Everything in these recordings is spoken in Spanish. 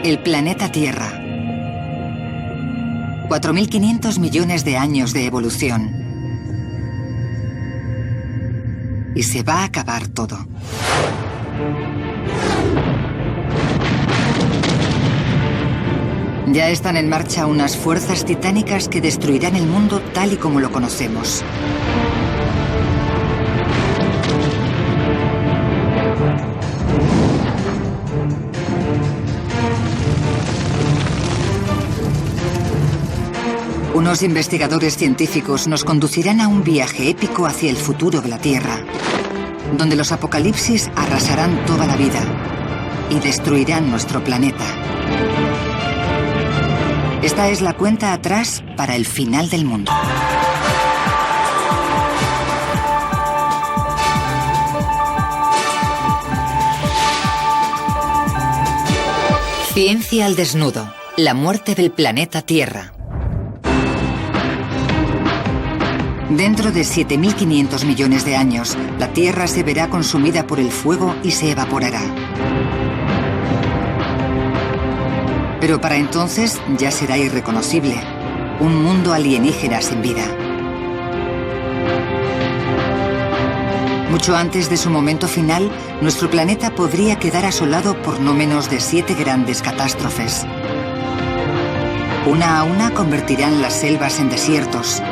El planeta Tierra. 4.500 millones de años de evolución. Y se va a acabar todo. Ya están en marcha unas fuerzas titánicas que destruirán el mundo tal y como lo conocemos. Unos investigadores científicos nos conducirán a un viaje épico hacia el futuro de la Tierra, donde los apocalipsis arrasarán toda la vida y destruirán nuestro planeta. Esta es la cuenta atrás para el final del mundo. Ciencia al desnudo. La muerte del planeta Tierra. Dentro de 7.500 millones de años, la Tierra se verá consumida por el fuego y se evaporará. Pero para entonces ya será irreconocible, un mundo alienígena sin vida. Mucho antes de su momento final, nuestro planeta podría quedar asolado por no menos de 7 grandes catástrofes. Una a una convertirán las selvas en desiertos.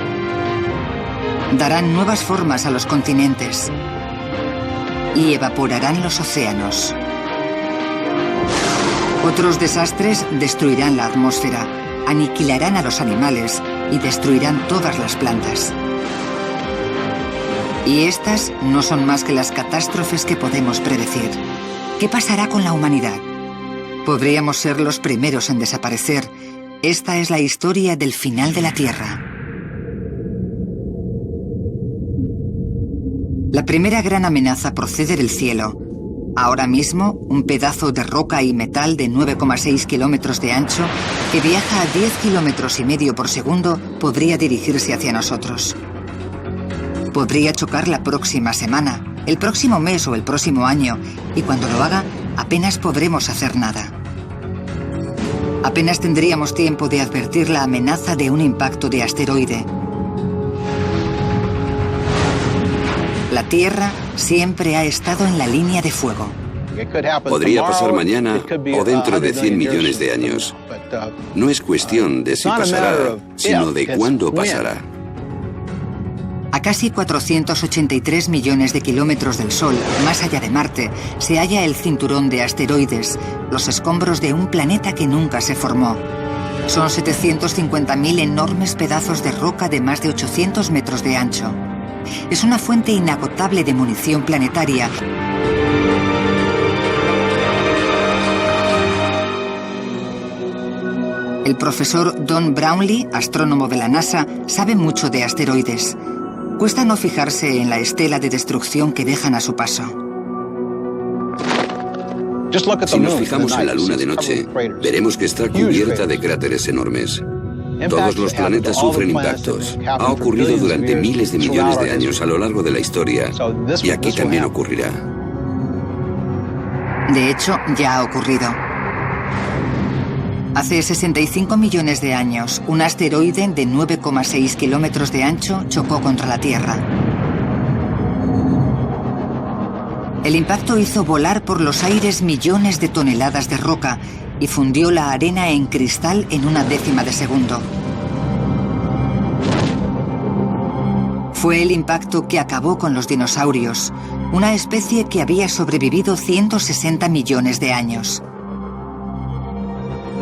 Darán nuevas formas a los continentes y evaporarán los océanos. Otros desastres destruirán la atmósfera, aniquilarán a los animales y destruirán todas las plantas. Y estas no son más que las catástrofes que podemos predecir. ¿Qué pasará con la humanidad? Podríamos ser los primeros en desaparecer. Esta es la historia del final de la Tierra. La primera gran amenaza procede del cielo. Ahora mismo, un pedazo de roca y metal de 9,6 kilómetros de ancho, que viaja a 10 kilómetros y medio por segundo, podría dirigirse hacia nosotros. Podría chocar la próxima semana, el próximo mes o el próximo año, y cuando lo haga, apenas podremos hacer nada. Apenas tendríamos tiempo de advertir la amenaza de un impacto de asteroide. La Tierra siempre ha estado en la línea de fuego. Podría pasar mañana o dentro de 100 millones de años. No es cuestión de si pasará, sino de cuándo pasará. A casi 483 millones de kilómetros del Sol, más allá de Marte, se halla el cinturón de asteroides, los escombros de un planeta que nunca se formó. Son 750.000 enormes pedazos de roca de más de 800 metros de ancho. Es una fuente inagotable de munición planetaria. El profesor Don Brownlee, astrónomo de la NASA, sabe mucho de asteroides. Cuesta no fijarse en la estela de destrucción que dejan a su paso. Si nos fijamos en la Luna de noche, veremos que está cubierta de cráteres enormes. Todos los planetas sufren impactos. Ha ocurrido durante miles de millones de años a lo largo de la historia, y aquí también ocurrirá. De hecho, ya ha ocurrido. Hace 65 millones de años, un asteroide de 9,6 kilómetros de ancho chocó contra la Tierra. El impacto hizo volar por los aires millones de toneladas de roca y fundió la arena en cristal en una décima de segundo. Fue el impacto que acabó con los dinosaurios, una especie que había sobrevivido 160 millones de años.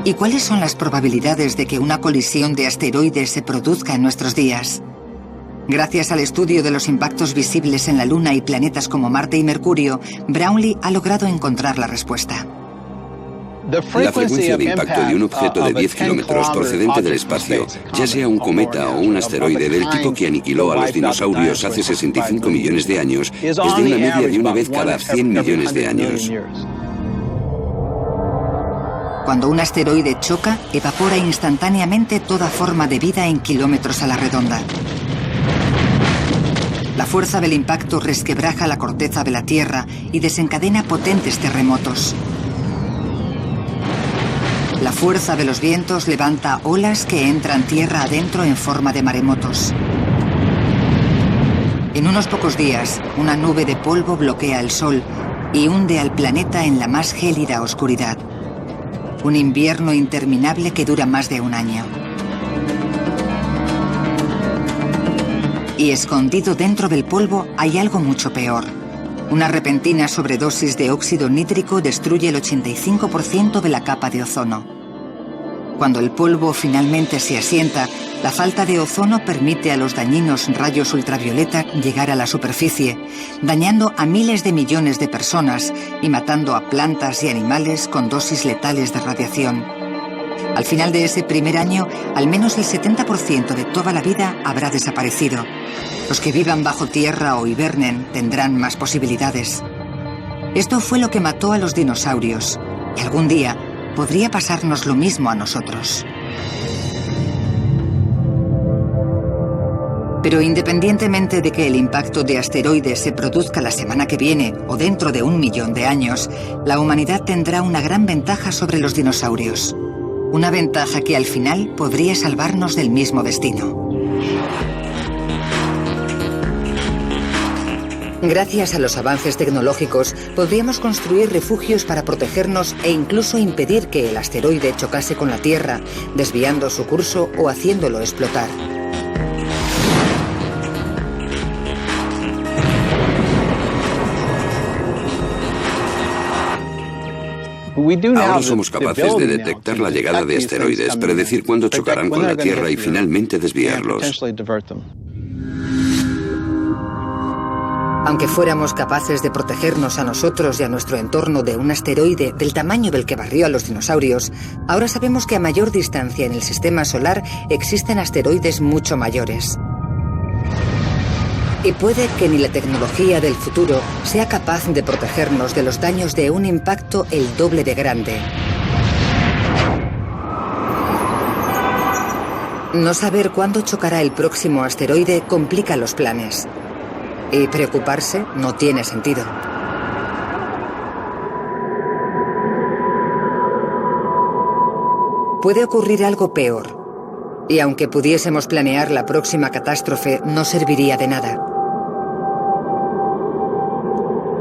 ¿Y cuáles son las probabilidades de que una colisión de asteroides se produzca en nuestros días? Gracias al estudio de los impactos visibles en la Luna y planetas como Marte y Mercurio, Brownlee ha logrado encontrar la respuesta. La frecuencia de impacto de un objeto de 10 kilómetros procedente del espacio, ya sea un cometa o un asteroide del tipo que aniquiló a los dinosaurios hace 65 millones de años, es de una media de una vez cada 100 millones de años. Cuando un asteroide choca, evapora instantáneamente toda forma de vida en kilómetros a la redonda. La fuerza del impacto resquebraja la corteza de la Tierra y desencadena potentes terremotos. La fuerza de los vientos levanta olas que entran tierra adentro en forma de maremotos. En unos pocos días, una nube de polvo bloquea el sol y hunde al planeta en la más gélida oscuridad. Un invierno interminable que dura más de un año. Y escondido dentro del polvo hay algo mucho peor. Una repentina sobredosis de óxido nítrico destruye el 85% de la capa de ozono. Cuando el polvo finalmente se asienta, la falta de ozono permite a los dañinos rayos ultravioleta llegar a la superficie, dañando a miles de millones de personas y matando a plantas y animales con dosis letales de radiación. Al final de ese primer año, al menos el 70% de toda la vida habrá desaparecido. Los que vivan bajo tierra o hibernen tendrán más posibilidades. Esto fue lo que mató a los dinosaurios, y algún día podría pasarnos lo mismo a nosotros. Pero independientemente de que el impacto de asteroides se produzca la semana que viene o dentro de 1 millón de años, la humanidad tendrá una gran ventaja sobre los dinosaurios. Una ventaja que al final podría salvarnos del mismo destino. Gracias a los avances tecnológicos, podríamos construir refugios para protegernos e incluso impedir que el asteroide chocase con la Tierra, desviando su curso o haciéndolo explotar. Ahora somos capaces de detectar la llegada de asteroides, predecir cuándo chocarán con la Tierra y finalmente desviarlos. Aunque fuéramos capaces de protegernos a nosotros y a nuestro entorno de un asteroide del tamaño del que barrió a los dinosaurios, ahora sabemos que a mayor distancia en el sistema solar existen asteroides mucho mayores. Y puede que ni la tecnología del futuro sea capaz de protegernos de los daños de un impacto el doble de grande. No saber cuándo chocará el próximo asteroide complica los planes. Y preocuparse no tiene sentido. Puede ocurrir algo peor. Y aunque pudiésemos planear la próxima catástrofe, no serviría de nada.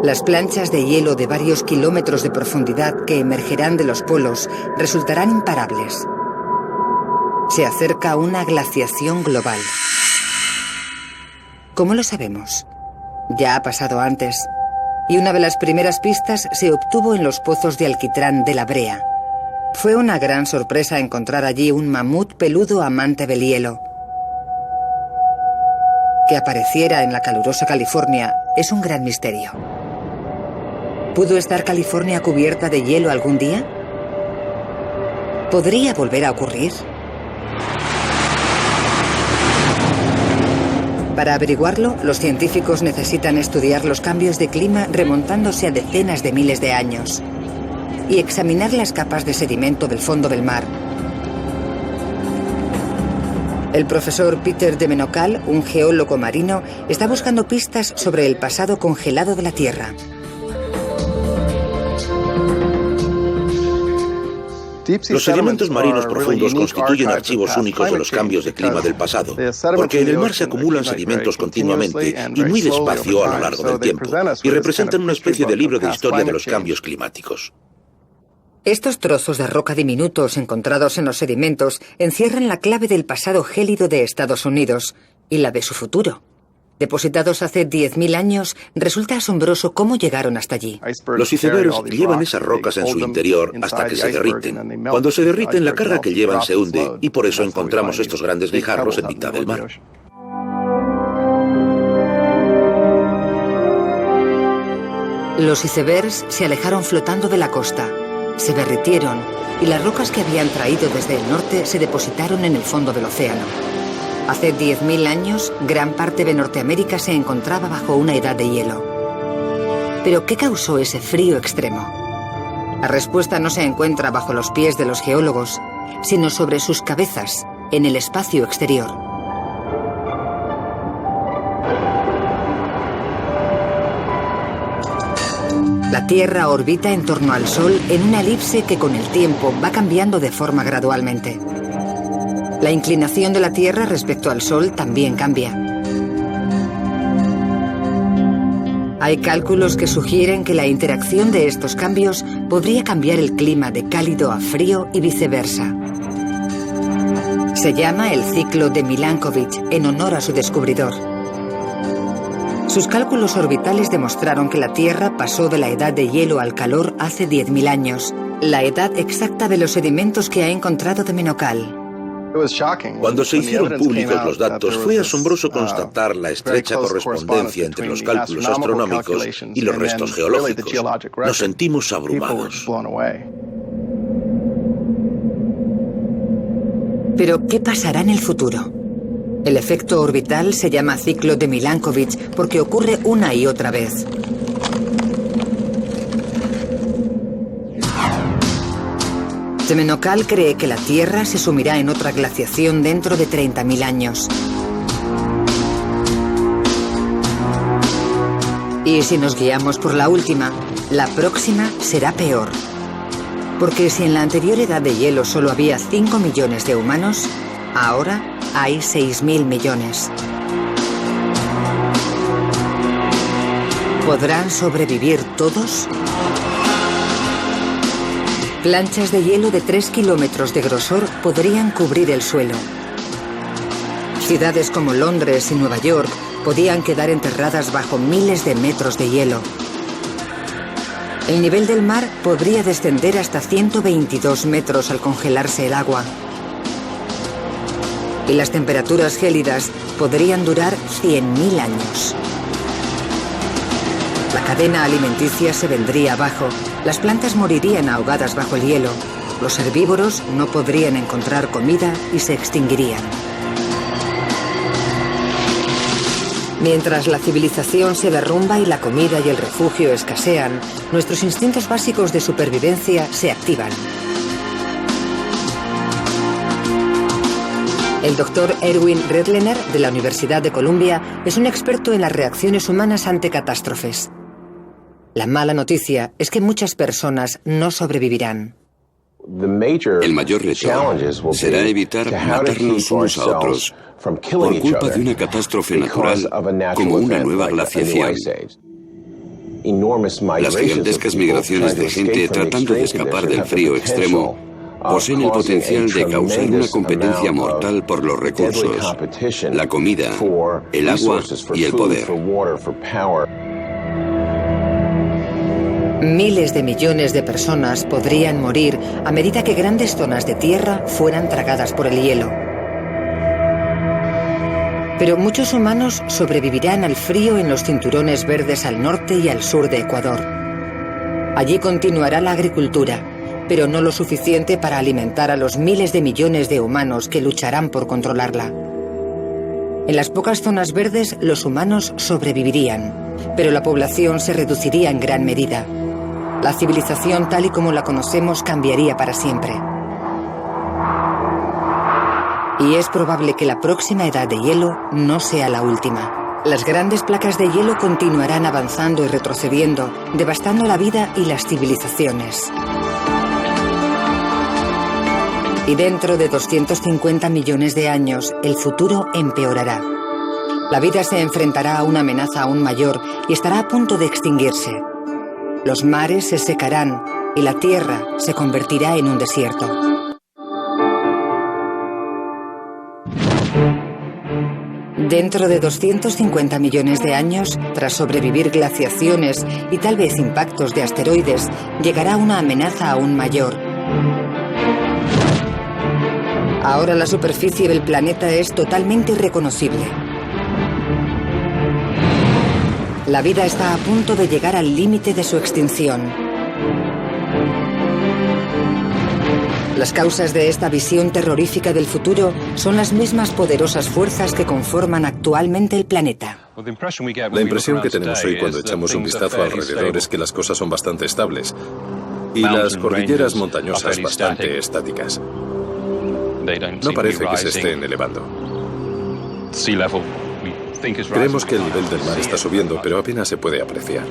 Las planchas de hielo de varios kilómetros de profundidad que emergerán de los polos resultarán imparables. Se acerca una glaciación global. ¿Cómo lo sabemos? Ya ha pasado antes, y una de las primeras pistas se obtuvo en los pozos de alquitrán de La Brea. Fue una gran sorpresa encontrar allí un mamut peludo amante del hielo. Que apareciera en la calurosa California es un gran misterio. ¿Pudo estar California cubierta de hielo algún día? ¿Podría volver a ocurrir? Para averiguarlo, los científicos necesitan estudiar los cambios de clima remontándose a decenas de miles de años y examinar las capas de sedimento del fondo del mar. El profesor Peter de Menocal, un geólogo marino, está buscando pistas sobre el pasado congelado de la Tierra. Los sedimentos marinos profundos constituyen archivos únicos de los cambios de clima del pasado, porque en el mar se acumulan sedimentos continuamente y muy despacio a lo largo del tiempo, y representan una especie de libro de historia de los cambios climáticos. Estos trozos de roca diminutos encontrados en los sedimentos encierran la clave del pasado gélido de Estados Unidos y la de su futuro. Depositados hace 10.000 años, resulta asombroso cómo llegaron hasta allí. Los icebergs llevan esas rocas en su interior hasta que se derriten. Cuando se derriten, la carga que llevan se hunde y por eso encontramos estos grandes guijarros en mitad del mar. Los icebergs se alejaron flotando de la costa, se derritieron y las rocas que habían traído desde el norte se depositaron en el fondo del océano. Hace 10.000 años, gran parte de Norteamérica se encontraba bajo una edad de hielo. ¿Pero qué causó ese frío extremo? La respuesta no se encuentra bajo los pies de los geólogos, sino sobre sus cabezas, en el espacio exterior. La Tierra orbita en torno al Sol en una elipse que con el tiempo va cambiando de forma gradualmente. La inclinación de la Tierra respecto al Sol también cambia. Hay cálculos que sugieren que la interacción de estos cambios podría cambiar el clima de cálido a frío y viceversa. Se llama el ciclo de Milankovitch en honor a su descubridor. Sus cálculos orbitales demostraron que la Tierra pasó de la edad de hielo al calor hace 10.000 años, la edad exacta de los sedimentos que ha encontrado de Menocal. Cuando se hicieron públicos los datos, fue asombroso constatar la estrecha correspondencia entre los cálculos astronómicos y los restos geológicos. Nos sentimos abrumados. Pero, ¿qué pasará en el futuro? El efecto orbital se llama ciclo de Milankovitch porque ocurre una y otra vez. Menocal cree que la Tierra se sumirá en otra glaciación dentro de 30.000 años. Y si nos guiamos por la última, la próxima será peor. Porque si en la anterior edad de hielo solo había 5 millones de humanos, ahora hay 6.000 millones. ¿Podrán sobrevivir todos? Planchas de hielo de 3 kilómetros de grosor podrían cubrir el suelo. Ciudades como Londres y Nueva York podían quedar enterradas bajo miles de metros de hielo. El nivel del mar podría descender hasta 122 metros al congelarse el agua. Y las temperaturas gélidas podrían durar 100.000 años. La cadena alimenticia se vendría abajo, las plantas morirían ahogadas bajo el hielo, los herbívoros no podrían encontrar comida y se extinguirían. Mientras la civilización se derrumba y la comida y el refugio escasean, nuestros instintos básicos de supervivencia se activan. El doctor Erwin Redlener, de la Universidad de Columbia, es un experto en las reacciones humanas ante catástrofes. La mala noticia es que muchas personas no sobrevivirán. El mayor reto será evitar matarnos unos a otros por culpa de una catástrofe natural como una nueva glaciación. Las gigantescas migraciones de gente tratando de escapar del frío extremo poseen el potencial de causar una competencia mortal por los recursos, la comida, el agua y el poder. Miles de millones de personas podrían morir a medida que grandes zonas de tierra fueran tragadas por el hielo. Pero muchos humanos sobrevivirán al frío en los cinturones verdes al norte y al sur de Ecuador. Allí continuará la agricultura, pero no lo suficiente para alimentar a los miles de millones de humanos que lucharán por controlarla. En las pocas zonas verdes, los humanos sobrevivirían, pero la población se reduciría en gran medida. La civilización tal y como la conocemos cambiaría para siempre. Y es probable que la próxima edad de hielo no sea la última. Las grandes placas de hielo continuarán avanzando y retrocediendo, devastando la vida y las civilizaciones. Y dentro de 250 millones de años, el futuro empeorará. La vida se enfrentará a una amenaza aún mayor y estará a punto de extinguirse. Los mares se secarán y la tierra se convertirá en un desierto. Dentro de 250 millones de años, tras sobrevivir glaciaciones y tal vez impactos de asteroides, llegará una amenaza aún mayor. Ahora la superficie del planeta es totalmente irreconocible. La vida está a punto de llegar al límite de su extinción. Las causas de esta visión terrorífica del futuro son las mismas poderosas fuerzas que conforman actualmente el planeta. La impresión que tenemos hoy cuando echamos un vistazo alrededor es que las cosas son bastante estables y las cordilleras montañosas bastante estáticas. No parece que se estén elevando. Creemos que el nivel del mar está subiendo, pero apenas se puede apreciar.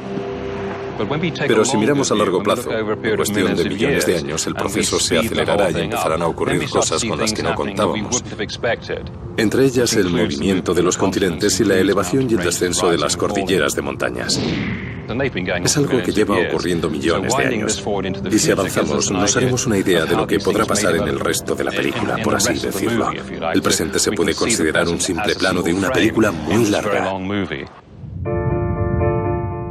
Pero si miramos a largo plazo, en cuestión de millones de años, el proceso se acelerará y empezarán a ocurrir cosas con las que no contábamos. Entre ellas el movimiento de los continentes y la elevación y el descenso de las cordilleras de montañas. Es algo que lleva ocurriendo millones de años. Y si avanzamos, nos haremos una idea de lo que podrá pasar en el resto de la película, por así decirlo. El presente se puede considerar un simple plano de una película muy larga.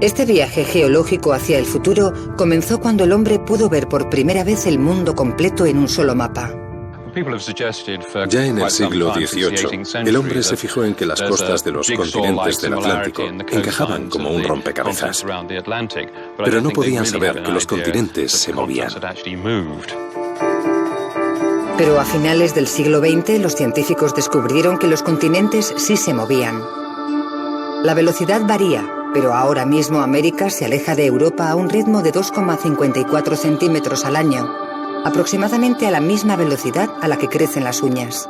Este viaje geológico hacia el futuro comenzó cuando el hombre pudo ver por primera vez el mundo completo en un solo mapa. Ya en el siglo XVIII, el hombre se fijó en que las costas de los continentes del Atlántico encajaban como un rompecabezas, pero no podían saber que los continentes se movían. Pero a finales del siglo XX, los científicos descubrieron que los continentes sí se movían. La velocidad varía, pero ahora mismo América se aleja de Europa a un ritmo de 2,54 centímetros al año, aproximadamente a la misma velocidad a la que crecen las uñas.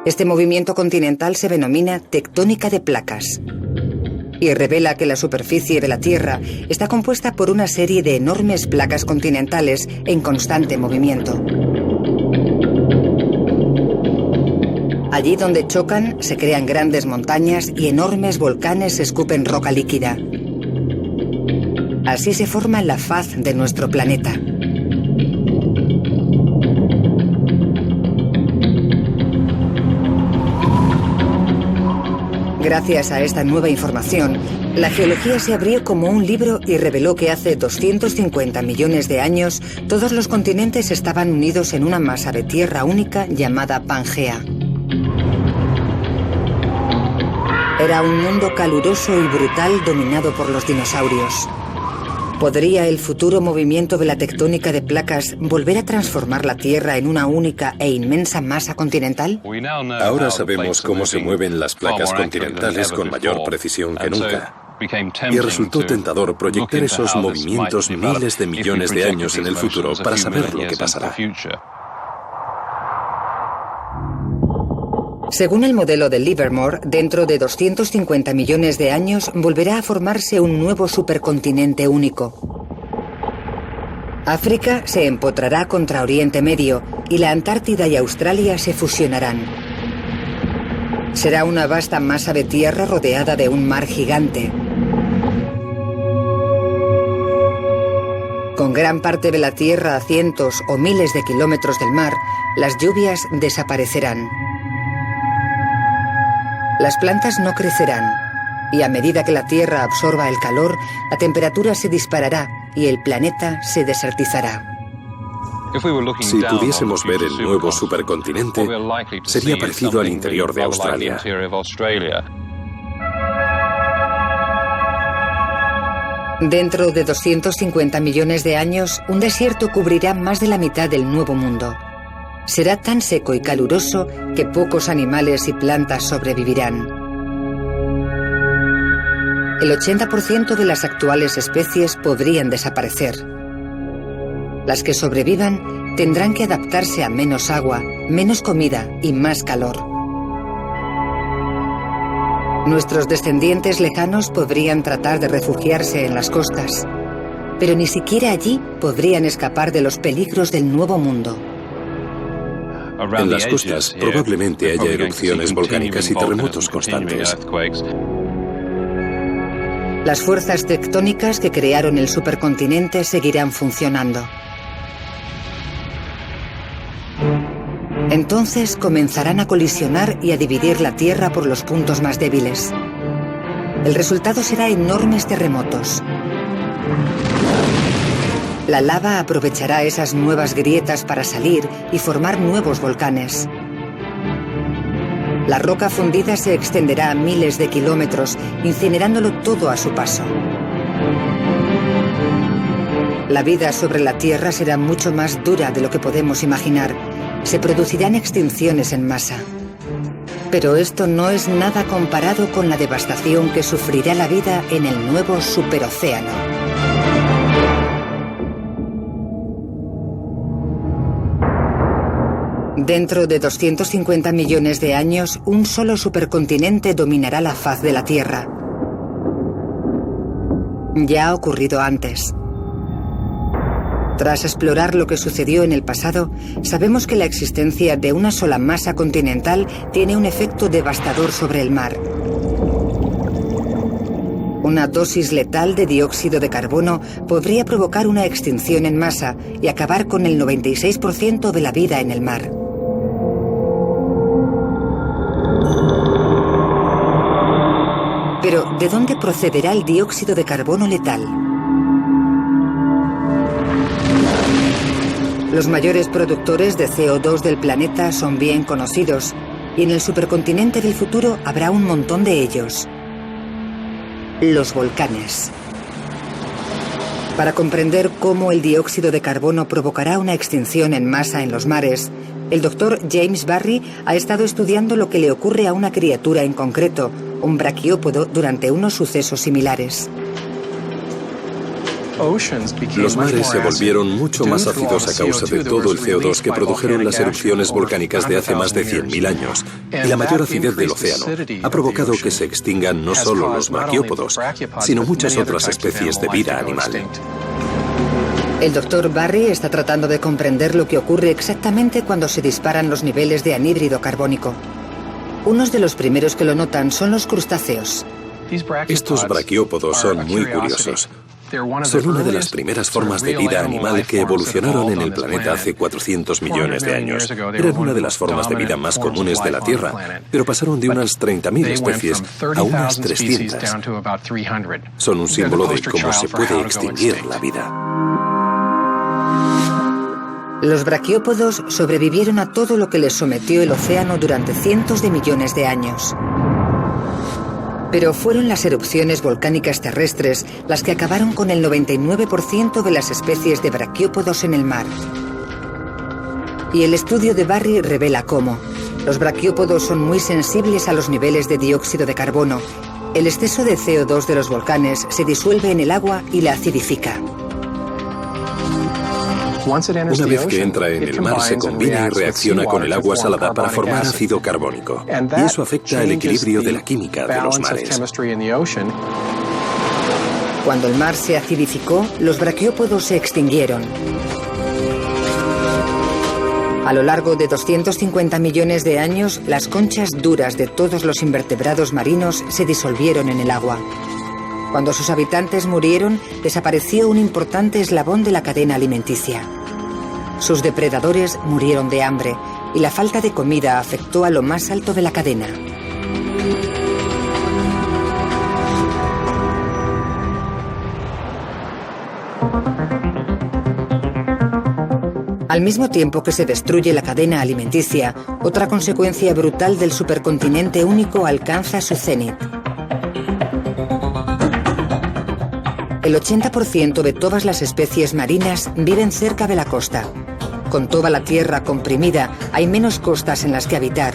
Este movimiento continental se denomina tectónica de placas y revela que la superficie de la Tierra está compuesta por una serie de enormes placas continentales en constante movimiento. Allí donde chocan, se crean grandes montañas y enormes volcanes escupen roca líquida. Así se forma la faz de nuestro planeta. Gracias a esta nueva información, la geología se abrió como un libro y reveló que hace 250 millones de años todos los continentes estaban unidos en una masa de tierra única llamada Pangea. Era un mundo caluroso y brutal dominado por los dinosaurios. ¿Podría el futuro movimiento de la tectónica de placas volver a transformar la Tierra en una única e inmensa masa continental? Ahora sabemos cómo se mueven las placas continentales con mayor precisión que nunca. Y resultó tentador proyectar esos movimientos miles de millones de años en el futuro para saber lo que pasará. Según el modelo de Livermore, dentro de 250 millones de años volverá a formarse un nuevo supercontinente único. África se empotrará contra Oriente Medio y la Antártida y Australia se fusionarán. Será una vasta masa de tierra rodeada de un mar gigante. Con gran parte de la Tierra a cientos o miles de kilómetros del mar, las lluvias desaparecerán. Las plantas no crecerán, y a medida que la Tierra absorba el calor, la temperatura se disparará y el planeta se desertizará. Si pudiésemos ver el nuevo supercontinente, sería parecido al interior de Australia. Dentro de 250 millones de años, un desierto cubrirá más de la mitad del Nuevo Mundo. Será tan seco y caluroso que pocos animales y plantas sobrevivirán. El 80% de las actuales especies podrían desaparecer. Las que sobrevivan tendrán que adaptarse a menos agua, menos comida y más calor. Nuestros descendientes lejanos podrían tratar de refugiarse en las costas, pero ni siquiera allí podrían escapar de los peligros del Nuevo Mundo. En las costas probablemente haya erupciones volcánicas y terremotos constantes. Las fuerzas tectónicas que crearon el supercontinente seguirán funcionando. Entonces comenzarán a colisionar y a dividir la Tierra por los puntos más débiles. El resultado será enormes terremotos. La lava aprovechará esas nuevas grietas para salir y formar nuevos volcanes. La roca fundida se extenderá a miles de kilómetros, incinerándolo todo a su paso. La vida sobre la Tierra será mucho más dura de lo que podemos imaginar. Se producirán extinciones en masa. Pero esto no es nada comparado con la devastación que sufrirá la vida en el nuevo superocéano. Dentro de 250 millones de años, un solo supercontinente dominará la faz de la Tierra. Ya ha ocurrido antes. Tras explorar lo que sucedió en el pasado, sabemos que la existencia de una sola masa continental tiene un efecto devastador sobre el mar. Una dosis letal de dióxido de carbono podría provocar una extinción en masa y acabar con el 96% de la vida en el mar. Pero, ¿de dónde procederá el dióxido de carbono letal? Los mayores productores de CO2 del planeta son bien conocidos, y en el supercontinente del futuro habrá un montón de ellos. Los volcanes. Para comprender cómo el dióxido de carbono provocará una extinción en masa en los mares, el doctor James Barry ha estado estudiando lo que le ocurre a una criatura en concreto, un braquiópodo, durante unos sucesos similares. Los mares se volvieron mucho más ácidos a causa de todo el CO2 que produjeron las erupciones volcánicas de hace más de 100.000 años. Y la mayor acidez del océano ha provocado que se extingan no solo los braquiópodos, sino muchas otras especies de vida animal. El doctor Barry está tratando de comprender lo que ocurre exactamente cuando se disparan los niveles de anhídrido carbónico. Unos de los primeros que lo notan son los crustáceos. Estos braquiópodos son muy curiosos. Son una de las primeras formas de vida animal que evolucionaron en el planeta hace 400 millones de años. Eran una de las formas de vida más comunes de la Tierra, pero pasaron de unas 30.000 especies a unas 300. Son un símbolo de cómo se puede extinguir la vida. Los braquiópodos sobrevivieron a todo lo que les sometió el océano durante cientos de millones de años. Pero fueron las erupciones volcánicas terrestres las que acabaron con el 99% de las especies de braquiópodos en el mar. Y el estudio de Barry revela cómo. Los braquiópodos son muy sensibles a los niveles de dióxido de carbono. El exceso de CO2 de los volcanes se disuelve en el agua y la acidifica. Una vez que entra en el mar, se combina y reacciona con el agua salada para formar ácido carbónico. Y eso afecta el equilibrio de la química de los mares. Cuando el mar se acidificó, los braquiópodos se extinguieron. A lo largo de 250 millones de años, las conchas duras de todos los invertebrados marinos se disolvieron en el agua. Cuando sus habitantes murieron, desapareció un importante eslabón de la cadena alimenticia. Sus depredadores murieron de hambre y la falta de comida afectó a lo más alto de la cadena. Al mismo tiempo que se destruye la cadena alimenticia, otra consecuencia brutal del supercontinente único alcanza su cenit. El 80% de todas las especies marinas viven cerca de la costa. Con toda la tierra comprimida, hay menos costas en las que habitar.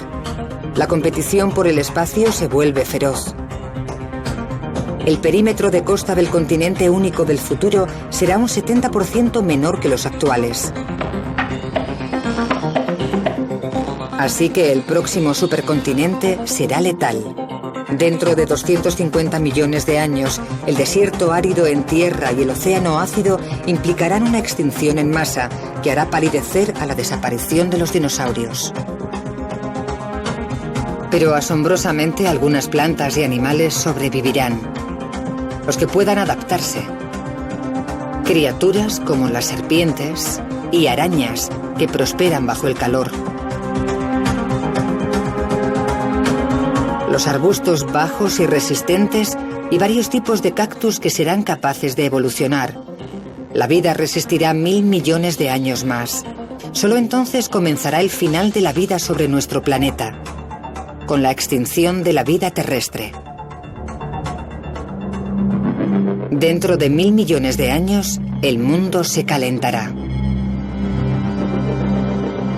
La competición por el espacio se vuelve feroz. El perímetro de costa del continente único del futuro será un 70% menor que los actuales. Así que el próximo supercontinente será letal. Dentro de 250 millones de años, el desierto árido en tierra y el océano ácido implicarán una extinción en masa que hará palidecer a la desaparición de los dinosaurios. Pero asombrosamente algunas plantas y animales sobrevivirán. Los que puedan adaptarse. Criaturas como las serpientes y arañas que prosperan bajo el calor. Los arbustos bajos y resistentes y varios tipos de cactus que serán capaces de evolucionar. La vida resistirá 1000 millones de años más. Solo entonces comenzará el final de la vida sobre nuestro planeta, con la extinción de la vida terrestre. Dentro de 1000 millones de años, el mundo se calentará.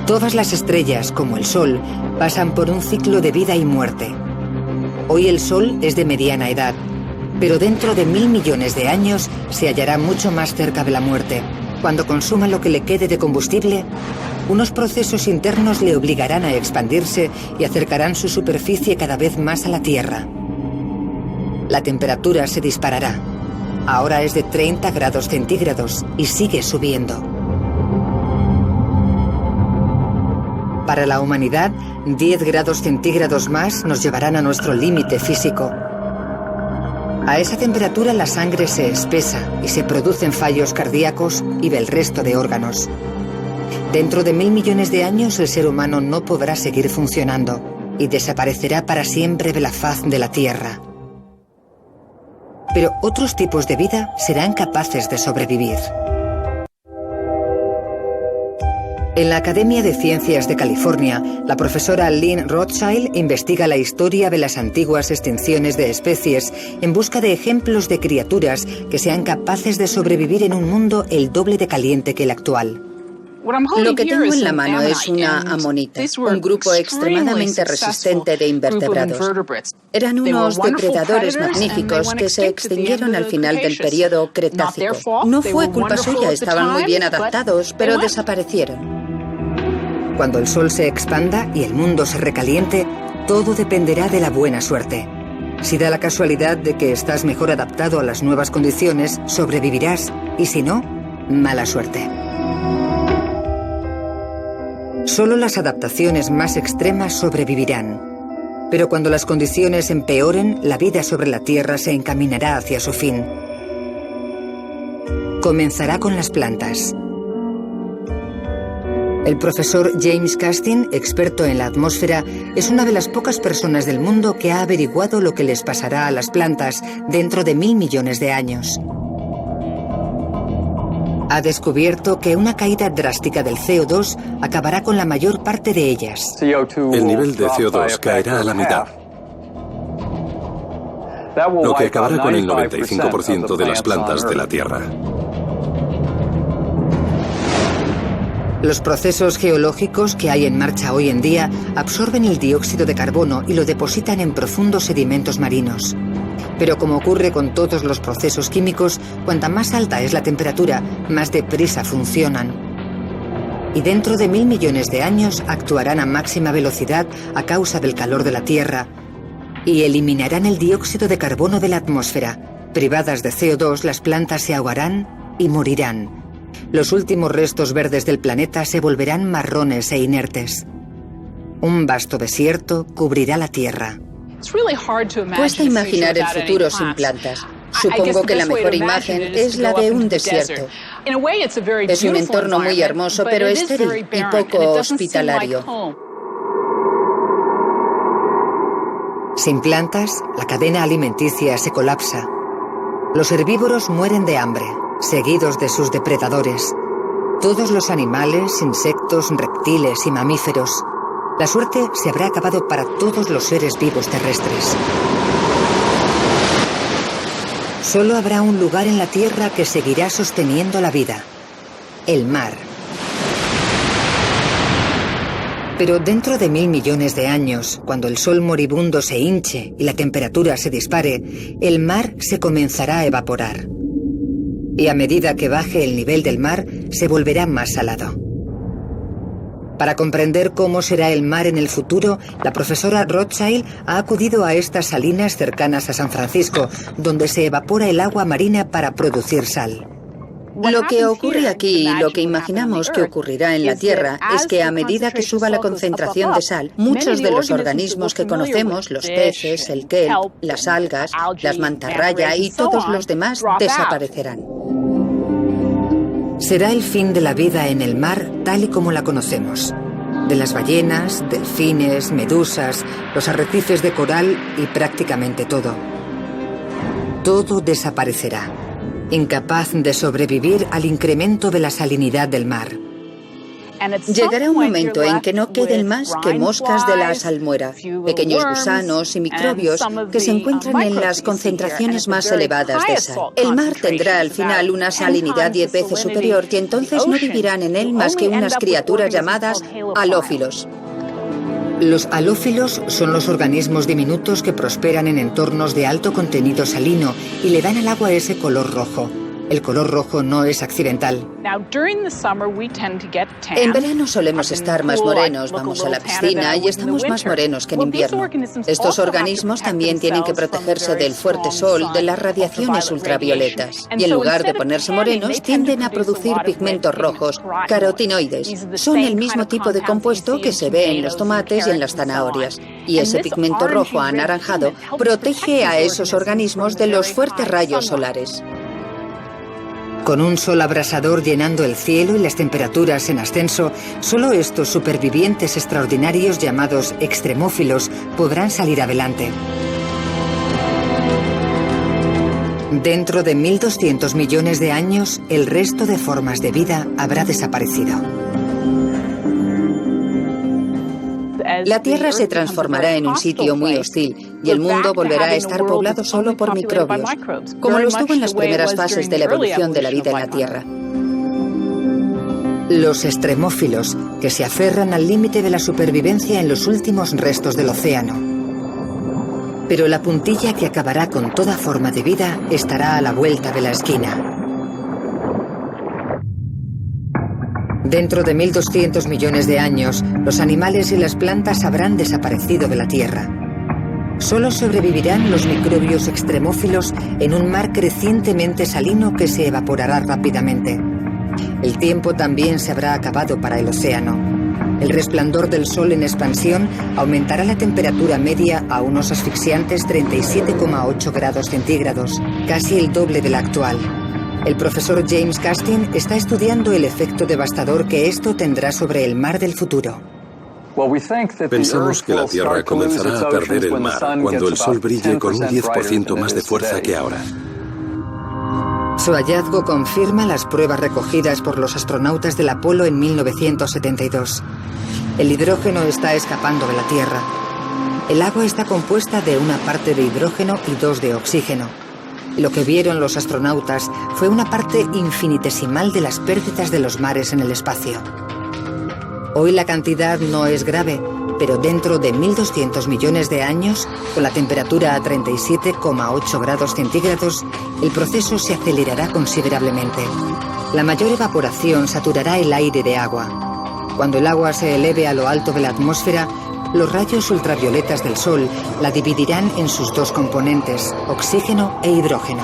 Todas las estrellas, como el Sol, pasan por un ciclo de vida y muerte. Hoy el Sol es de mediana edad, pero dentro de 1000 millones de años se hallará mucho más cerca de la muerte. Cuando consuma lo que le quede de combustible, unos procesos internos le obligarán a expandirse y acercarán su superficie cada vez más a la Tierra. La temperatura se disparará. Ahora es de 30 grados centígrados y sigue subiendo. Para la humanidad, 10 grados centígrados más nos llevarán a nuestro límite físico. A esa temperatura la sangre se espesa y se producen fallos cardíacos y del resto de órganos. Dentro de 1000 millones de años el ser humano no podrá seguir funcionando y desaparecerá para siempre de la faz de la Tierra. Pero otros tipos de vida serán capaces de sobrevivir. En la Academia de Ciencias de California, la profesora Lynn Rothschild investiga la historia de las antiguas extinciones de especies en busca de ejemplos de criaturas que sean capaces de sobrevivir en un mundo el doble de caliente que el actual. Lo que tengo en la mano es una amonita, un grupo extremadamente resistente de invertebrados. Eran unos depredadores magníficos que se extinguieron al final del periodo Cretácico. No fue culpa suya, estaban muy bien adaptados, pero desaparecieron. Cuando el sol se expanda y el mundo se recaliente, todo dependerá de la buena suerte. Si da la casualidad de que estás mejor adaptado a las nuevas condiciones, sobrevivirás, y si no, mala suerte. Solo las adaptaciones más extremas sobrevivirán. Pero cuando las condiciones empeoren, la vida sobre la Tierra se encaminará hacia su fin. Comenzará con las plantas. El profesor James Castin, experto en la atmósfera, es una de las pocas personas del mundo que ha averiguado lo que les pasará a las plantas dentro de 1000 millones de años. Ha descubierto que una caída drástica del CO2 acabará con la mayor parte de ellas. El nivel de CO2 caerá a la mitad, lo que acabará con el 95% de las plantas de la Tierra. Los procesos geológicos que hay en marcha hoy en día absorben el dióxido de carbono y lo depositan en profundos sedimentos marinos. Pero como ocurre con todos los procesos químicos, cuanta más alta es la temperatura, más deprisa funcionan. Y dentro de 1000 millones de años actuarán a máxima velocidad a causa del calor de la Tierra y eliminarán el dióxido de carbono de la atmósfera. Privadas de CO2, las plantas se ahogarán y morirán. Los últimos restos verdes del planeta se volverán marrones e inertes. Un vasto desierto cubrirá la Tierra. Cuesta imaginar el futuro sin plantas. Supongo que la mejor imagen es la de un desierto. Es un entorno muy hermoso, pero estéril y poco hospitalario. Sin plantas, la cadena alimenticia se colapsa. Los herbívoros mueren de hambre, seguidos de sus depredadores. Todos los animales, insectos, reptiles y mamíferos. La suerte se habrá acabado para todos los seres vivos terrestres. Solo habrá un lugar en la Tierra que seguirá sosteniendo la vida: el mar. Pero dentro de 1000 millones de años, cuando el sol moribundo se hinche y la temperatura se dispare, el mar se comenzará a evaporar. Y a medida que baje el nivel del mar, se volverá más salado. Para comprender cómo será el mar en el futuro, la profesora Rothschild ha acudido a estas salinas cercanas a San Francisco, donde se evapora el agua marina para producir sal. Lo que ocurre aquí y lo que imaginamos que ocurrirá en la Tierra es que a medida que suba la concentración de sal, muchos de los organismos que conocemos, los peces, el kelp, las algas, las mantarraya y todos los demás desaparecerán. Será el fin de la vida en el mar tal y como la conocemos. De las ballenas, delfines, medusas, los arrecifes de coral y prácticamente todo. Todo desaparecerá, incapaz de sobrevivir al incremento de la salinidad del mar. Llegará un momento en que no queden más que moscas de la salmuera, pequeños gusanos y microbios que se encuentran en las concentraciones más elevadas de sal. El mar tendrá al final una salinidad 10 veces superior y entonces no vivirán en él más que unas criaturas llamadas halófilos. Los halófilos son los organismos diminutos que prosperan en entornos de alto contenido salino y le dan al agua ese color rojo. El color rojo no es accidental. En verano solemos estar más morenos, vamos a la piscina y estamos más morenos que en invierno. Estos organismos también tienen que protegerse del fuerte sol, de las radiaciones ultravioletas. Y en lugar de ponerse morenos, tienden a producir pigmentos rojos, carotinoides. Son el mismo tipo de compuesto que se ve en los tomates y en las zanahorias. Y ese pigmento rojo anaranjado protege a esos organismos de los fuertes rayos solares. Con un sol abrasador llenando el cielo y las temperaturas en ascenso, solo estos supervivientes extraordinarios llamados extremófilos podrán salir adelante. Dentro de 1.200 millones de años, el resto de formas de vida habrá desaparecido. La Tierra se transformará en un sitio muy hostil y el mundo volverá a estar poblado solo por microbios, como lo estuvo en las primeras fases de la evolución de la vida en la Tierra. Los extremófilos, que se aferran al límite de la supervivencia en los últimos restos del océano. Pero la puntilla que acabará con toda forma de vida estará a la vuelta de la esquina. Dentro de 1.200 millones de años, los animales y las plantas habrán desaparecido de la Tierra. Solo sobrevivirán los microbios extremófilos en un mar crecientemente salino que se evaporará rápidamente. El tiempo también se habrá acabado para el océano. El resplandor del sol en expansión aumentará la temperatura media a unos asfixiantes 37,8 grados centígrados, casi el doble de la actual. El profesor James Castin está estudiando el efecto devastador que esto tendrá sobre el mar del futuro. Pensamos que la Tierra comenzará a perder el mar cuando el Sol brille con un 10% más de fuerza que ahora. Su hallazgo confirma las pruebas recogidas por los astronautas del Apolo en 1972. El hidrógeno está escapando de la Tierra. El agua está compuesta de una parte de hidrógeno y 2 de oxígeno. Lo que vieron los astronautas fue una parte infinitesimal de las pérdidas de los mares en el espacio. Hoy la cantidad no es grave, pero dentro de 1.200 millones de años, con la temperatura a 37,8 grados centígrados, el proceso se acelerará considerablemente. La mayor evaporación saturará el aire de agua. Cuando el agua se eleve a lo alto de la atmósfera, los rayos ultravioletas del Sol la dividirán en sus 2 componentes, oxígeno e hidrógeno.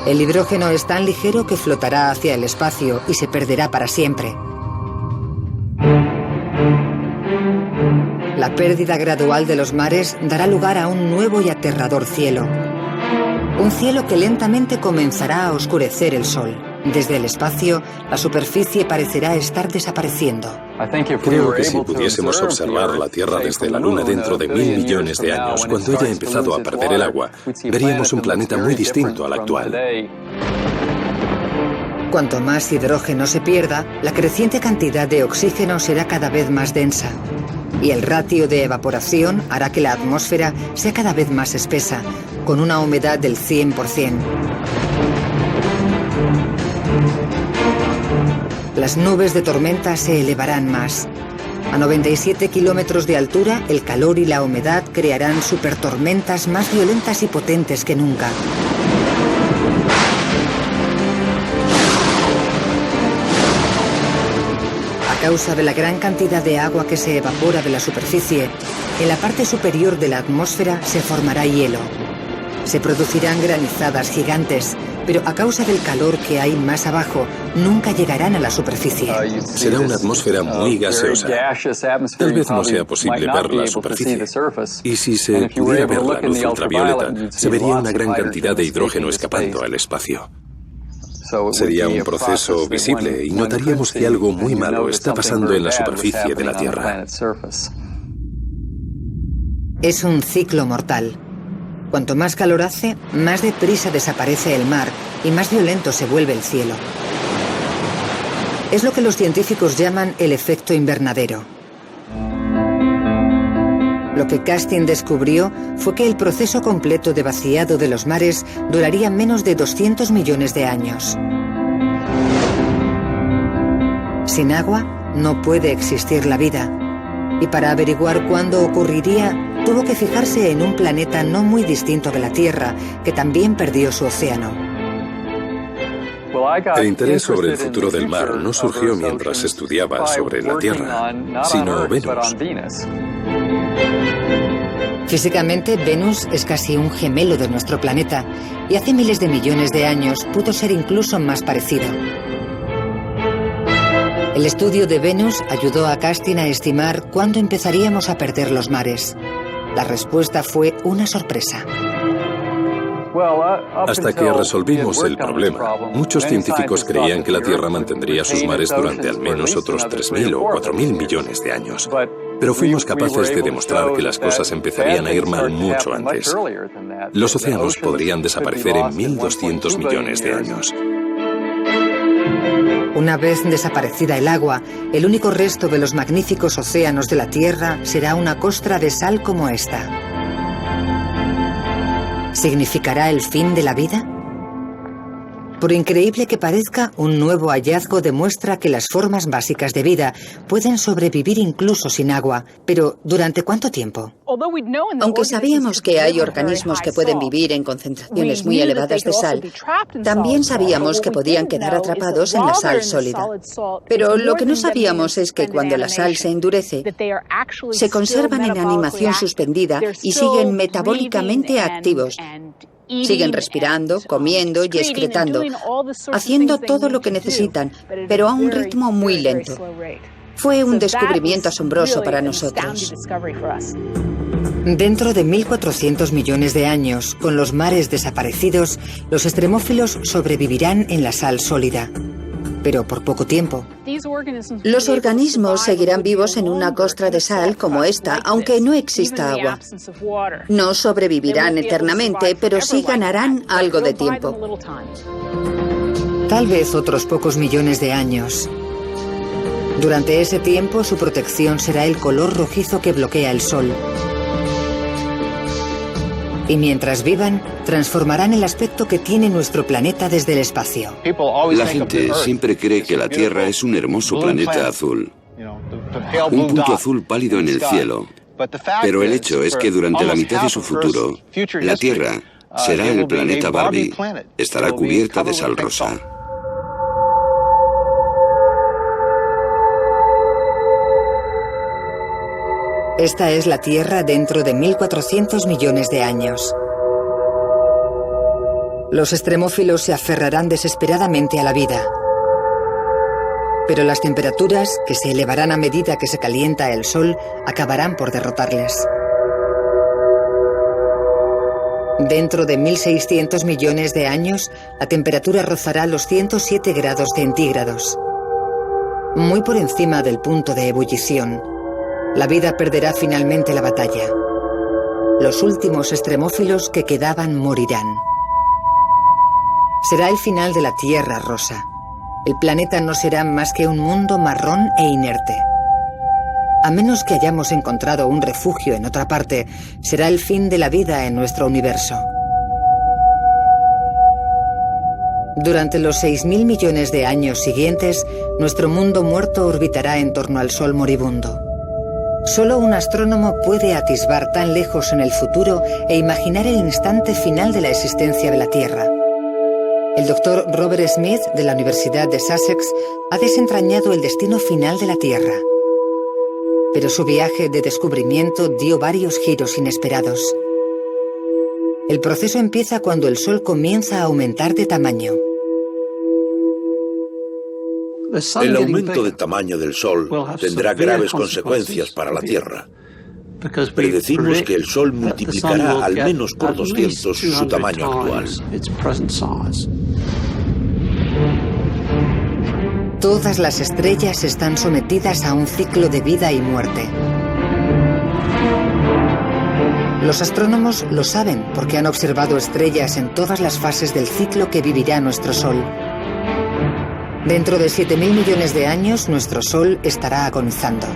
El hidrógeno es tan ligero que flotará hacia el espacio y se perderá para siempre. La pérdida gradual de los mares dará lugar a un nuevo y aterrador cielo. Un cielo que lentamente comenzará a oscurecer el Sol. Desde el espacio, la superficie parecerá estar desapareciendo. Creo que si pudiésemos observar la Tierra desde la Luna dentro de 1.000 millones de años, cuando haya empezado a perder el agua, veríamos un planeta muy distinto al actual. Cuanto más hidrógeno se pierda, la creciente cantidad de oxígeno será cada vez más densa. Y el ratio de evaporación hará que la atmósfera sea cada vez más espesa, con una humedad del 100%. Las nubes de tormenta se elevarán más. A 97 kilómetros de altura, el calor y la humedad crearán supertormentas más violentas y potentes que nunca. A causa de la gran cantidad de agua que se evapora de la superficie, en la parte superior de la atmósfera se formará hielo. Se producirán granizadas gigantes, pero a causa del calor que hay más abajo, nunca llegarán a la superficie. Será una atmósfera muy gaseosa. Tal vez no sea posible ver la superficie. Y si se pudiera ver la luz ultravioleta, se vería una gran cantidad de hidrógeno escapando al espacio. Sería un proceso visible y notaríamos que algo muy malo está pasando en la superficie de la Tierra. Es un ciclo mortal. Cuanto más calor hace, más deprisa desaparece el mar y más violento se vuelve el cielo. Es lo que los científicos llaman el efecto invernadero. Lo que Castin descubrió fue que el proceso completo de vaciado de los mares duraría menos de 200 millones de años. Sin agua no puede existir la vida. Y para averiguar cuándo ocurriría, tuvo que fijarse en un planeta no muy distinto de la Tierra, que también perdió su océano. El interés sobre el futuro del mar no surgió mientras estudiaba sobre la Tierra, sino Venus. Físicamente, Venus es casi un gemelo de nuestro planeta y hace miles de millones de años pudo ser incluso más parecido. El estudio de Venus ayudó a Castin a estimar cuándo empezaríamos a perder los mares. La respuesta fue una sorpresa. Hasta que resolvimos el problema, muchos científicos creían que la Tierra mantendría sus mares durante al menos otros 3.000 o 4.000 millones de años. Pero fuimos capaces de demostrar que las cosas empezarían a ir mal mucho antes. Los océanos podrían desaparecer en 1.200 millones de años. Una vez desaparecida el agua, el único resto de los magníficos océanos de la Tierra será una costra de sal como esta. ¿Significará el fin de la vida? Por increíble que parezca, un nuevo hallazgo demuestra que las formas básicas de vida pueden sobrevivir incluso sin agua. Pero, ¿durante cuánto tiempo? Aunque sabíamos que hay organismos que pueden vivir en concentraciones muy elevadas de sal, también sabíamos que podían quedar atrapados en la sal sólida. Pero lo que no sabíamos es que cuando la sal se endurece, se conservan en animación suspendida y siguen metabólicamente activos. Siguen respirando, comiendo y excretando, haciendo todo lo que necesitan, pero a un ritmo muy lento. Fue un descubrimiento asombroso para nosotros. Dentro de 1.400 millones de años, con los mares desaparecidos, los extremófilos sobrevivirán en la sal sólida. Pero por poco tiempo. Los organismos seguirán vivos en una costra de sal como esta, aunque no exista agua. No sobrevivirán eternamente, pero sí ganarán algo de tiempo. Tal vez otros pocos millones de años. Durante ese tiempo, su protección será el color rojizo que bloquea el sol. Y mientras vivan, transformarán el aspecto que tiene nuestro planeta desde el espacio. La gente siempre cree que la Tierra es un hermoso planeta azul. Un punto azul pálido en el cielo. Pero el hecho es que durante la mitad de su futuro, la Tierra será el planeta Barbie. Estará cubierta de sal rosa. Esta es la Tierra dentro de 1.400 millones de años. Los extremófilos se aferrarán desesperadamente a la vida. Pero las temperaturas, que se elevarán a medida que se calienta el sol, acabarán por derrotarles. Dentro de 1.600 millones de años, la temperatura rozará los 107 grados centígrados. Muy por encima del punto de ebullición. La vida perderá finalmente la batalla. Los últimos extremófilos que quedaban morirán. Será el final de la Tierra rosa. El planeta no será más que un mundo marrón e inerte. A menos que hayamos encontrado un refugio en otra parte, será el fin de la vida en nuestro universo. Durante los 6.000 millones de años siguientes, nuestro mundo muerto orbitará en torno al Sol moribundo. Solo un astrónomo puede atisbar tan lejos en el futuro e imaginar el instante final de la existencia de la Tierra. El doctor Robert Smith, de la Universidad de Sussex, ha desentrañado el destino final de la Tierra. Pero su viaje de descubrimiento dio varios giros inesperados. El proceso empieza cuando el Sol comienza a aumentar de tamaño. El aumento de tamaño del Sol tendrá graves consecuencias para la Tierra. Predecimos que el Sol multiplicará al menos por 200 su tamaño actual. Todas las estrellas están sometidas a un ciclo de vida y muerte. Los astrónomos lo saben porque han observado estrellas en todas las fases del ciclo que vivirá nuestro Sol. Dentro de 7.000 millones de años, nuestro Sol estará agonizando.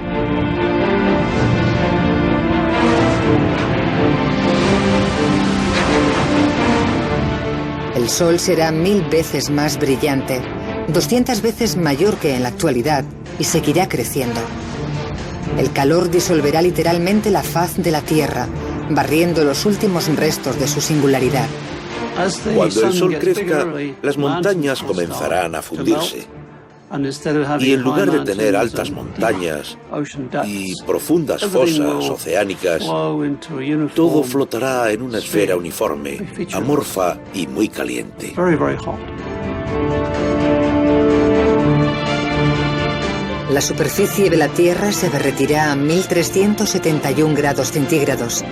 El Sol será 1000 veces más brillante, 200 veces mayor que en la actualidad, y seguirá creciendo. El calor disolverá literalmente la faz de la Tierra, barriendo los últimos restos de su singularidad. Cuando el Sol crezca, las montañas comenzarán a fundirse. Y en lugar de tener altas montañas y profundas fosas oceánicas, todo flotará en una esfera uniforme, amorfa y muy caliente. La superficie de la Tierra se derretirá a 1371 grados centígrados.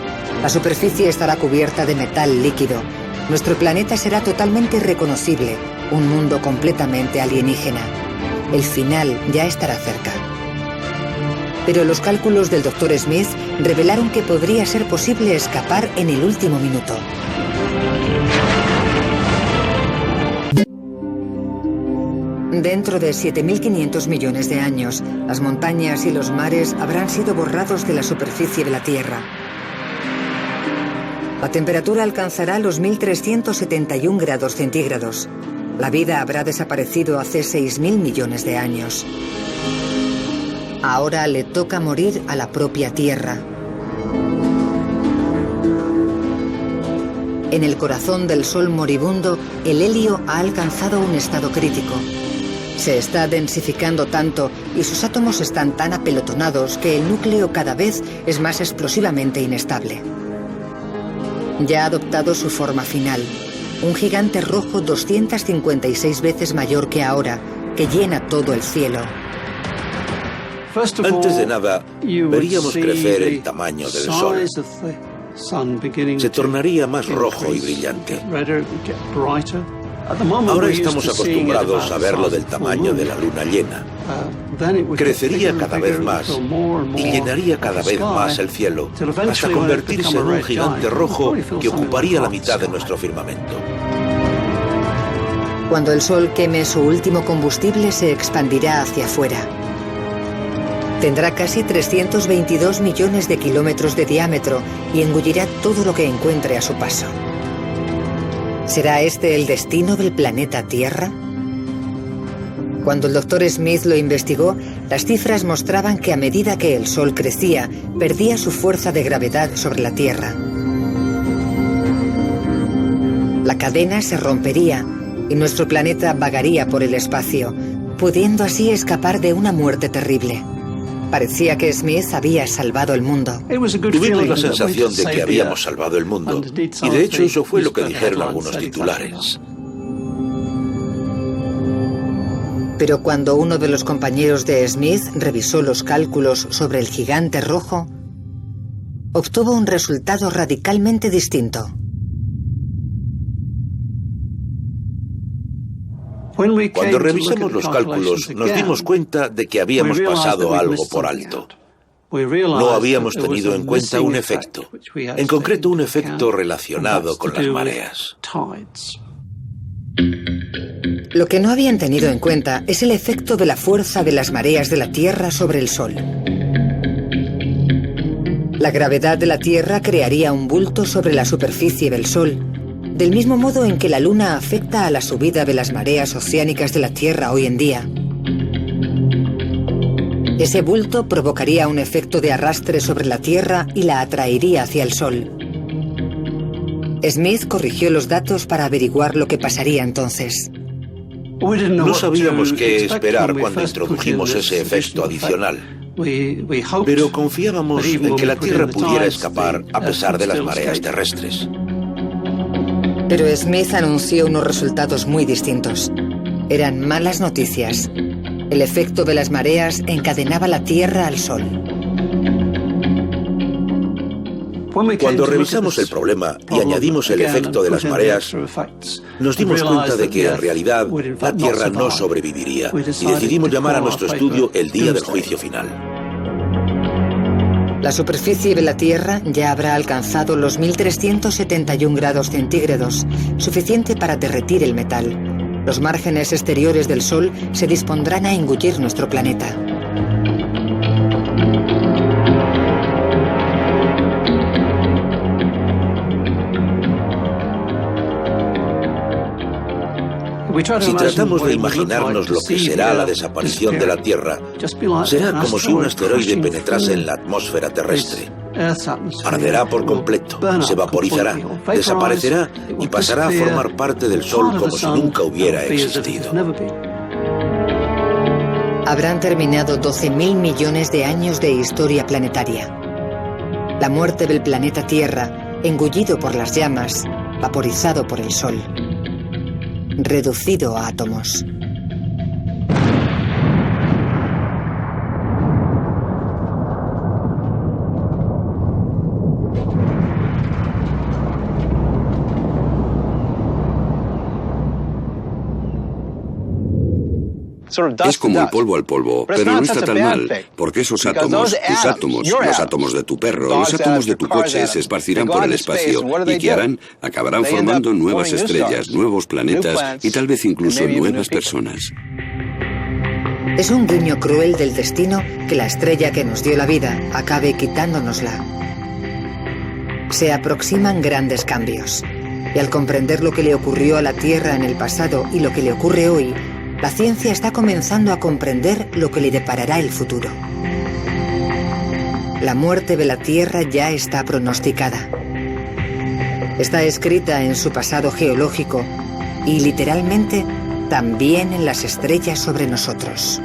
La superficie estará cubierta de metal líquido. Nuestro planeta será totalmente irreconocible, un mundo completamente alienígena. El final ya estará cerca. Pero los cálculos del Dr. Smith revelaron que podría ser posible escapar en el último minuto. Dentro de 7.500 millones de años, las montañas y los mares habrán sido borrados de la superficie de la Tierra. La temperatura alcanzará los 1371 grados centígrados. La vida habrá desaparecido hace 6.000 millones de años. Ahora le toca morir a la propia Tierra. En el corazón del Sol moribundo, el helio ha alcanzado un estado crítico. Se está densificando tanto y sus átomos están tan apelotonados que el núcleo cada vez es más explosivamente inestable. Ya ha adoptado su forma final, un gigante rojo 256 veces mayor que ahora, que llena todo el cielo. Antes de nada, veríamos crecer el tamaño del Sol. Se tornaría más rojo y brillante. Ahora estamos acostumbrados a verlo del tamaño de la luna llena. Crecería cada vez más y llenaría cada vez más el cielo, hasta convertirse en un gigante rojo que ocuparía la mitad de nuestro firmamento. Cuando el Sol queme su último combustible, se expandirá hacia afuera. Tendrá casi 322 millones de kilómetros de diámetro y engullirá todo lo que encuentre a su paso. ¿Será este el destino del planeta Tierra? Cuando el Dr. Smith lo investigó, las cifras mostraban que a medida que el Sol crecía, perdía su fuerza de gravedad sobre la Tierra. La cadena se rompería y nuestro planeta vagaría por el espacio, pudiendo así escapar de una muerte terrible. Parecía que Smith había salvado el mundo. Tuvimos la sensación de que habíamos salvado el mundo, y de hecho eso fue lo que dijeron algunos titulares. Pero cuando uno de los compañeros de Smith revisó los cálculos sobre el gigante rojo, obtuvo un resultado radicalmente distinto. Cuando revisamos los cálculos, nos dimos cuenta de que habíamos pasado algo por alto. No habíamos tenido en cuenta un efecto, en concreto un efecto relacionado con las mareas. Lo que no habían tenido en cuenta es el efecto de la fuerza de las mareas de la Tierra sobre el Sol. La gravedad de la Tierra crearía un bulto sobre la superficie del Sol, del mismo modo en que la Luna afecta a la subida de las mareas oceánicas de la Tierra hoy en día. Ese bulto provocaría un efecto de arrastre sobre la Tierra y la atraería hacia el Sol. Smith corrigió los datos para averiguar lo que pasaría entonces. No sabíamos qué esperar cuando introdujimos ese efecto adicional, pero confiábamos en que la Tierra pudiera escapar a pesar de las mareas terrestres. Pero Smith anunció unos resultados muy distintos. Eran malas noticias. El efecto de las mareas encadenaba la Tierra al Sol. Cuando revisamos el problema y añadimos el efecto de las mareas, nos dimos cuenta de que en realidad la Tierra no sobreviviría y decidimos llamar a nuestro estudio el día del juicio final. La superficie de la Tierra ya habrá alcanzado los 1371 grados centígrados, suficiente para derretir el metal. Los márgenes exteriores del Sol se dispondrán a engullir nuestro planeta. Si tratamos de imaginarnos lo que será la desaparición de la Tierra, será como si un asteroide penetrase en la atmósfera terrestre. Arderá por completo, se vaporizará, desaparecerá y pasará a formar parte del Sol como si nunca hubiera existido. Habrán terminado 12.000 millones de años de historia planetaria. La muerte del planeta Tierra, engullido por las llamas, vaporizado por el Sol, reducido a átomos. Es como el polvo al polvo, pero no está tan mal, porque esos átomos, tus átomos, los átomos de tu perro, los átomos de tu coche se esparcirán por el espacio y ¿qué harán? Acabarán formando nuevas estrellas, nuevos planetas y tal vez incluso nuevas personas. Es un guiño cruel del destino que la estrella que nos dio la vida acabe quitándonosla. Se aproximan grandes cambios, y al comprender lo que le ocurrió a la Tierra en el pasado y lo que le ocurre hoy, la ciencia está comenzando a comprender lo que le deparará el futuro. La muerte de la Tierra ya está pronosticada. Está escrita en su pasado geológico y literalmente también en las estrellas sobre nosotros.